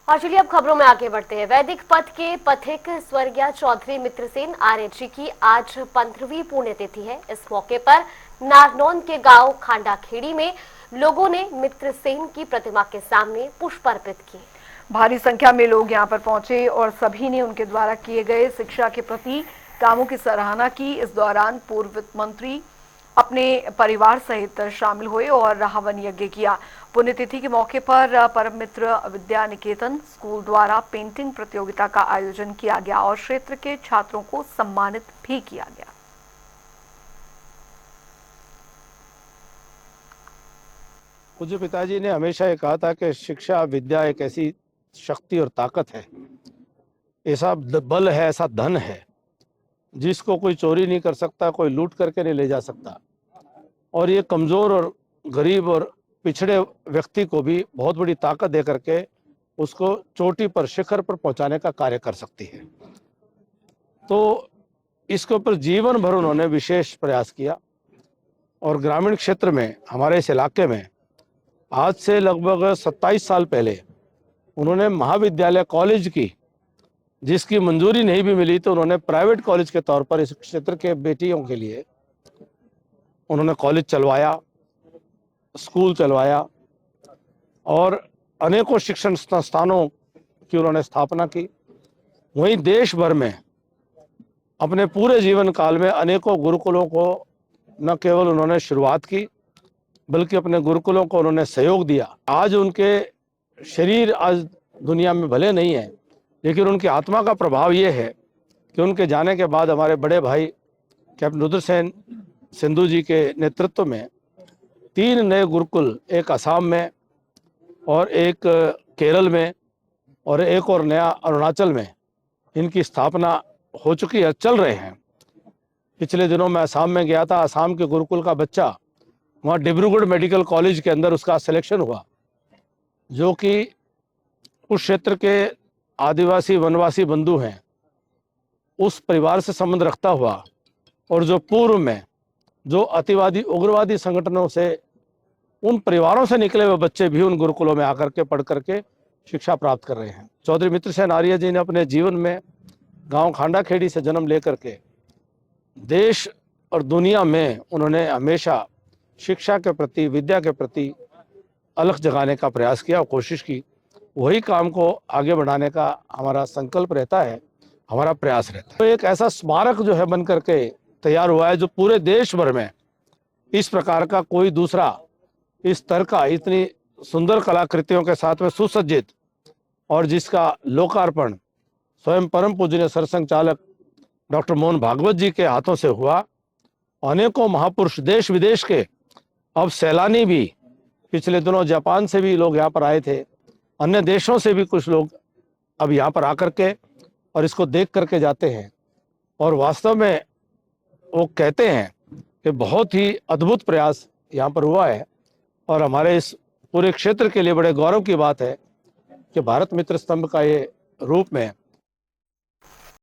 और चलिए अब खबरों में आगे बढ़ते हैं। वैदिक पथ के पथिक स्वर्गीय चौधरी मित्रसेन आर्य जी की आज 15वीं पुण्यतिथि है। इस मौके पर नारनौंद के गांव खांडाखेड़ी में लोगों ने मित्रसेन की प्रतिमा के सामने पुष्प अर्पित किए। भारी संख्या में लोग यहां पर पहुंचे और सभी ने उनके द्वारा किए गए शिक्षा के प्रति कामों की सराहना की। इस दौरान पूर्व वित्त मंत्री अपने परिवार सहित शामिल हुए और हवन यज्ञ किया। पुण्यतिथि के मौके पर परम मित्र विद्या निकेतन स्कूल द्वारा पेंटिंग प्रतियोगिता का आयोजन किया गया और क्षेत्र के छात्रों को सम्मानित भी किया गया। मुझे पिताजी ने हमेशा ये कहा था कि शिक्षा विद्या एक ऐसी शक्ति और ताकत है, ऐसा बल है, ऐसा धन है जिसको कोई चोरी नहीं कर सकता, कोई लूट करके नहीं ले जा सकता। और ये कमज़ोर और गरीब और पिछड़े व्यक्ति को भी बहुत बड़ी ताकत दे करके उसको चोटी पर, शिखर पर पहुंचाने का कार्य कर सकती है। तो इसके ऊपर जीवन भर उन्होंने विशेष प्रयास किया और ग्रामीण क्षेत्र में, हमारे इस इलाके में आज से लगभग 27 साल पहले उन्होंने महाविद्यालय कॉलेज की, जिसकी मंजूरी नहीं भी मिली तो उन्होंने प्राइवेट कॉलेज के तौर पर इस क्षेत्र के बेटियों के लिए उन्होंने कॉलेज चलवाया, स्कूल चलवाया और अनेकों शिक्षण संस्थानों की उन्होंने स्थापना की। वहीं देश भर में अपने पूरे जीवन काल में अनेकों गुरुकुलों को न केवल उन्होंने शुरुआत की बल्कि अपने गुरुकुलों को उन्होंने सहयोग दिया। आज उनके शरीर आज दुनिया में भले नहीं है, लेकिन उनकी आत्मा का प्रभाव ये है कि उनके जाने के बाद हमारे बड़े भाई कैप्टन रुद्रसेन सिंधु जी के नेतृत्व में 3 नए गुरुकुल, एक असम में और एक केरल में और एक और नया अरुणाचल में, इनकी स्थापना हो चुकी है, चल रहे हैं। पिछले दिनों मैं असम में गया था। असम के गुरुकुल का बच्चा वहाँ डिब्रूगढ़ मेडिकल कॉलेज के अंदर उसका सिलेक्शन हुआ, जो कि उस क्षेत्र के आदिवासी वनवासी बंधु हैं, उस परिवार से संबंध रखता हुआ और जो पूर्व में जो अतिवादी उग्रवादी संगठनों से, उन परिवारों से निकले हुए बच्चे भी उन गुरुकुलों में आकर के पढ़ करके शिक्षा प्राप्त कर रहे हैं। चौधरी मित्रसेन आर्य जी ने अपने जीवन में गांव खांडाखेड़ी से जन्म लेकर के देश और दुनिया में उन्होंने हमेशा शिक्षा के प्रति, विद्या के प्रति अलख जगाने का प्रयास किया और कोशिश की। वही काम को आगे बढ़ाने का हमारा संकल्प रहता है, हमारा प्रयास रहता है। तो एक ऐसा स्मारक जो है बन करके तैयार हुआ है, जो पूरे देश भर में इस प्रकार का कोई दूसरा इस स्तर का, इतनी सुंदर कलाकृतियों के साथ में सुसज्जित, और जिसका लोकार्पण स्वयं परम पूजनीय सरसंघचालक डॉक्टर मोहन भागवत जी के हाथों से हुआ। अनेकों महापुरुष देश विदेश के, अब सैलानी भी, पिछले दिनों जापान से भी लोग यहाँ पर आए थे, अन्य देशों से भी कुछ लोग अब यहाँ पर आकर के और इसको देख करके जाते हैं और वास्तव में वो कहते हैं कि बहुत ही अद्भुत प्रयास यहाँ पर हुआ है। और हमारे इस पूरे क्षेत्र के लिए बड़े गौरव की बात है कि भारत मित्र स्तंभ का ये रूप में